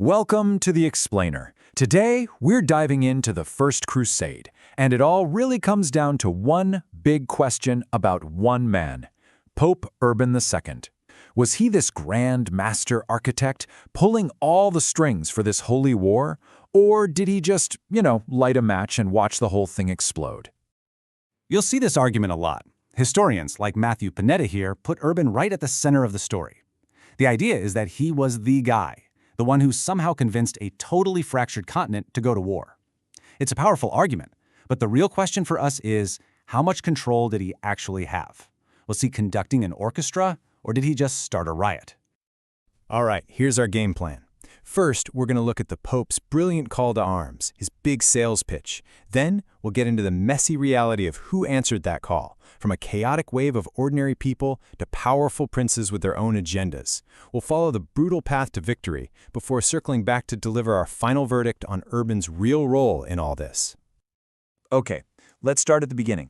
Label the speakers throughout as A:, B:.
A: Welcome to The Explainer. Today, we're diving into the First Crusade, and it all really comes down to one big question about one man, Pope Urban II. Was he this grand master architect pulling all the strings for this holy war, or did he just, light a match and watch the whole thing explode?
B: You'll see this argument a lot. Historians, like Matthew Panetta here, put Urban right at the center of the story. The idea is that he was the guy, the one who somehow convinced a totally fractured continent to go to war. It's a powerful argument, but the real question for us is, how much control did he actually have? Was he conducting an orchestra, or did he just start a riot?
C: All right, here's our game plan. First, we're going to look at the Pope's brilliant call to arms, his big sales pitch. Then, we'll get into the messy reality of who answered that call, from a chaotic wave of ordinary people to powerful princes with their own agendas. We'll follow the brutal path to victory before circling back to deliver our final verdict on Urban's real role in all this.
A: Okay, let's start at the beginning.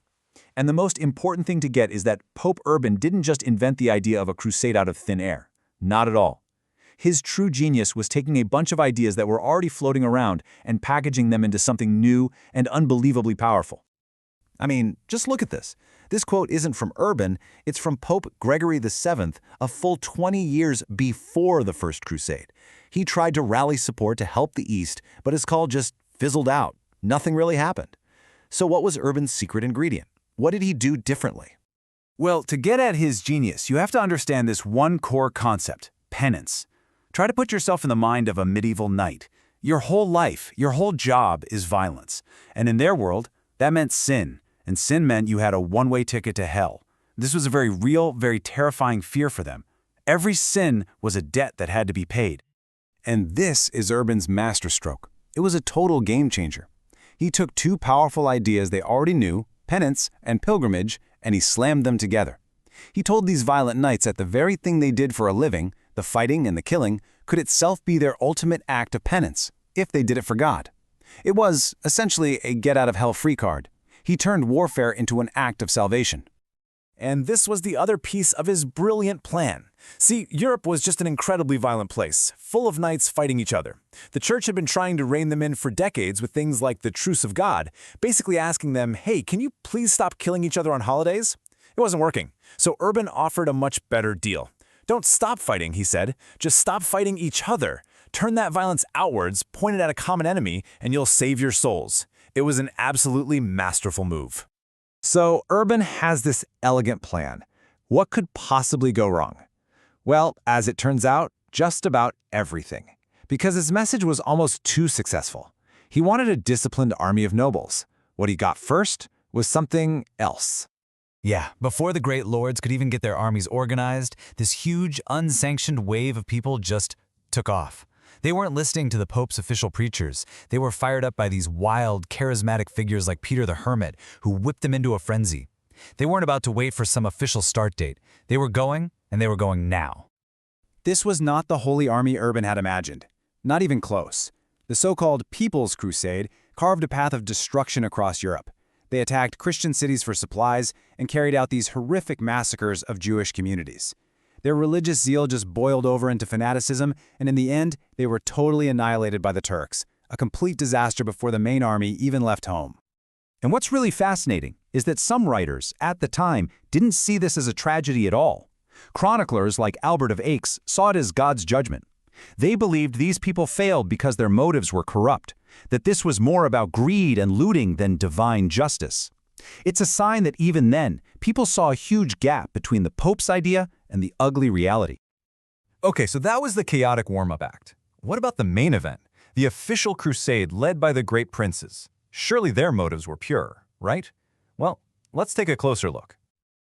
A: And the most important thing to get is that Pope Urban didn't just invent the idea of a crusade out of thin air. Not at all. His true genius was taking a bunch of ideas that were already floating around and packaging them into something new and unbelievably powerful.
D: I mean, just look at this. This quote isn't from Urban, it's from Pope Gregory VII, a full 20 years before the First Crusade. He tried to rally support to help the East, but his call just fizzled out. Nothing really happened. So what was Urban's secret ingredient? What did he do differently?
B: Well, to get at his genius, you have to understand this one core concept, penance. Try to put yourself in the mind of a medieval knight. Your whole life, your whole job is violence. And in their world, that meant sin. And sin meant you had a one-way ticket to hell. This was a very real, very terrifying fear for them. Every sin was a debt that had to be paid.
C: And this is Urban's masterstroke. It was a total game changer. He took two powerful ideas they already knew, penance and pilgrimage, and he slammed them together. He told these violent knights that the very thing they did for a living, the fighting and the killing, could itself be their ultimate act of penance, if they did it for God. It was, essentially, a get-out-of-hell-free card. He turned warfare into an act of salvation.
E: And this was the other piece of his brilliant plan. See, Europe was just an incredibly violent place, full of knights fighting each other. The church had been trying to rein them in for decades with things like the Truce of God, basically asking them, hey, can you please stop killing each other on holidays? It wasn't working, so Urban offered a much better deal. Don't stop fighting, he said. Just stop fighting each other. Turn that violence outwards, point it at a common enemy, and you'll save your souls. It was an absolutely masterful move.
A: So Urban has this elegant plan. What could possibly go wrong? Well, as it turns out, just about everything. Because his message was almost too successful. He wanted a disciplined army of nobles. What he got first was something else.
F: Yeah, before the great lords could even get their armies organized, this huge, unsanctioned wave of people just took off. They weren't listening to the Pope's official preachers. They were fired up by these wild, charismatic figures like Peter the Hermit, who whipped them into a frenzy. They weren't about to wait for some official start date. They were going, and they were going now.
C: This was not the holy army Urban had imagined. Not even close. The so-called People's Crusade carved a path of destruction across Europe. They attacked Christian cities for supplies and carried out these horrific massacres of Jewish communities. Their religious zeal just boiled over into fanaticism, and in the end, they were totally annihilated by the Turks, a complete disaster before the main army even left home.
A: And what's really fascinating is that some writers, at the time, didn't see this as a tragedy at all. Chroniclers like Albert of Aix saw it as God's judgment. They believed these people failed because their motives were corrupt, that this was more about greed and looting than divine justice. It's a sign that even then, people saw a huge gap between the Pope's idea and the ugly reality.
F: Okay, so that was the chaotic warm-up act. What about the main event, the official crusade led by the great princes? Surely their motives were pure, right? Well, let's take a closer look.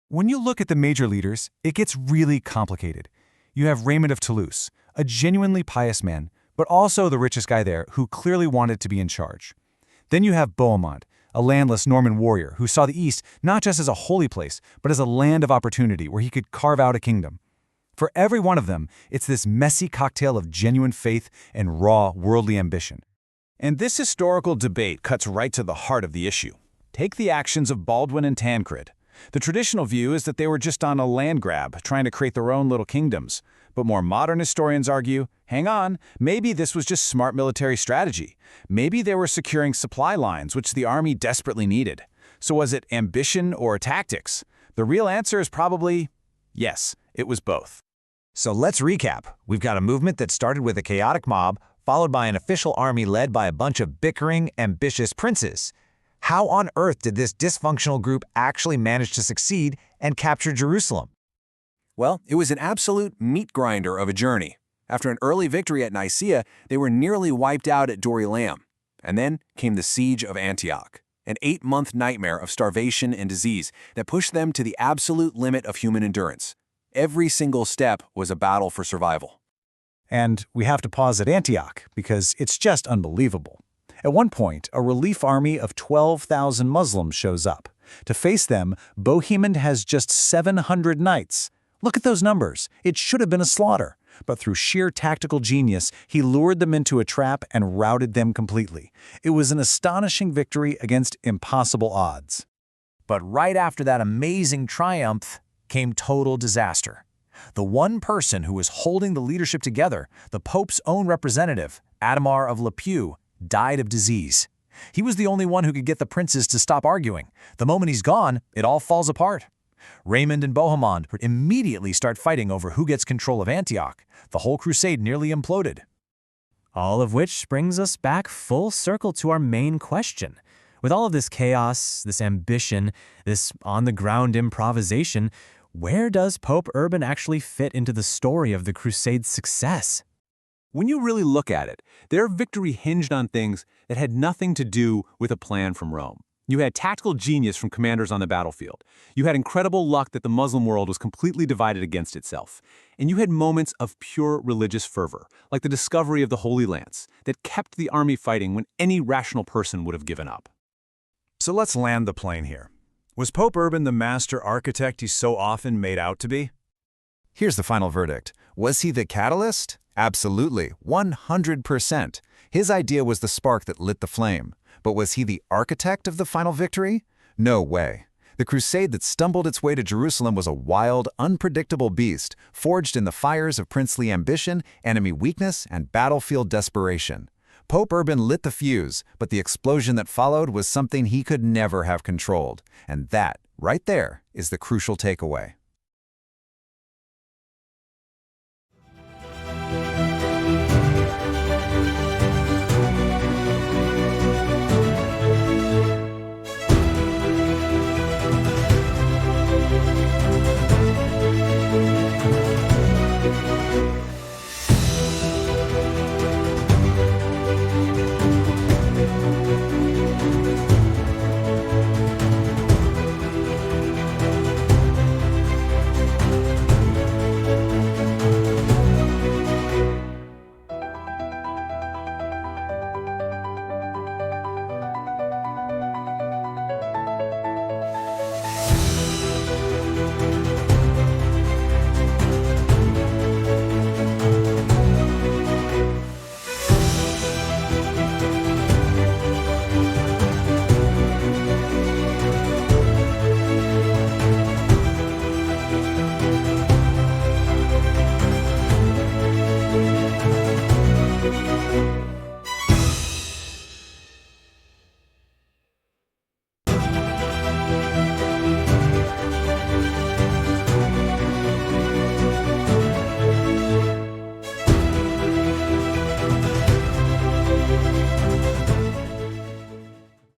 F: When you look at the major leaders, it gets really complicated. You have Raymond of Toulouse, a genuinely pious man, but also the richest guy there who clearly wanted to be in charge. Then you have Bohemond, a landless Norman warrior who saw the East not just as a holy place, but as a land of opportunity where he could carve out a kingdom. For every one of them, it's this messy cocktail of genuine faith and raw worldly ambition.
A: And this historical debate cuts right to the heart of the issue. Take the actions of Baldwin and Tancred. The traditional view is that they were just on a land grab, trying to create their own little kingdoms.
C: But more modern historians argue, hang on, maybe this was just smart military strategy. Maybe they were securing supply lines, which the army desperately needed. So was it ambition or tactics? The real answer is probably yes, it was both.
A: So let's recap. We've got a movement that started with a chaotic mob, followed by an official army led by a bunch of bickering, ambitious princes. How on earth did this dysfunctional group actually manage to succeed and capture Jerusalem?
C: Well, it was an absolute meat grinder of a journey. After an early victory at Nicaea, they were nearly wiped out at Dorylaeum. And then came the siege of Antioch, an 8-month nightmare of starvation and disease that pushed them to the absolute limit of human endurance. Every single step was a battle for survival.
B: And we have to pause at Antioch because it's just unbelievable. At one point, a relief army of 12,000 Muslims shows up. To face them, Bohemond has just 700 knights. Look at those numbers. It should have been a slaughter. But through sheer tactical genius, he lured them into a trap and routed them completely. It was an astonishing victory against impossible odds.
A: But right after that amazing triumph came total disaster. The one person who was holding the leadership together, the Pope's own representative, Adhemar of Lisieux, died of disease. He was the only one who could get the princes to stop arguing. The moment he's gone, it all falls apart. Raymond and Bohemond immediately start fighting over who gets control of Antioch. The whole crusade nearly imploded.
G: All of which brings us back full circle to our main question. With all of this chaos, this ambition, this on-the-ground improvisation, where does Pope Urban actually fit into the story of the Crusade's success?
C: When you really look at it, their victory hinged on things that had nothing to do with a plan from Rome. You had tactical genius from commanders on the battlefield. You had incredible luck that the Muslim world was completely divided against itself. And you had moments of pure religious fervor, like the discovery of the Holy Lance, that kept the army fighting when any rational person would have given up.
A: So let's land the plane here. Was Pope Urban the master architect he's so often made out to be?
H: Here's the final verdict. Was he the catalyst? Absolutely, 100%. His idea was the spark that lit the flame. But was he the architect of the final victory? No way. The crusade that stumbled its way to Jerusalem was a wild, unpredictable beast, forged in the fires of princely ambition, enemy weakness, and battlefield desperation. Pope Urban lit the fuse, but the explosion that followed was something he could never have controlled. And that, right there, is the crucial takeaway.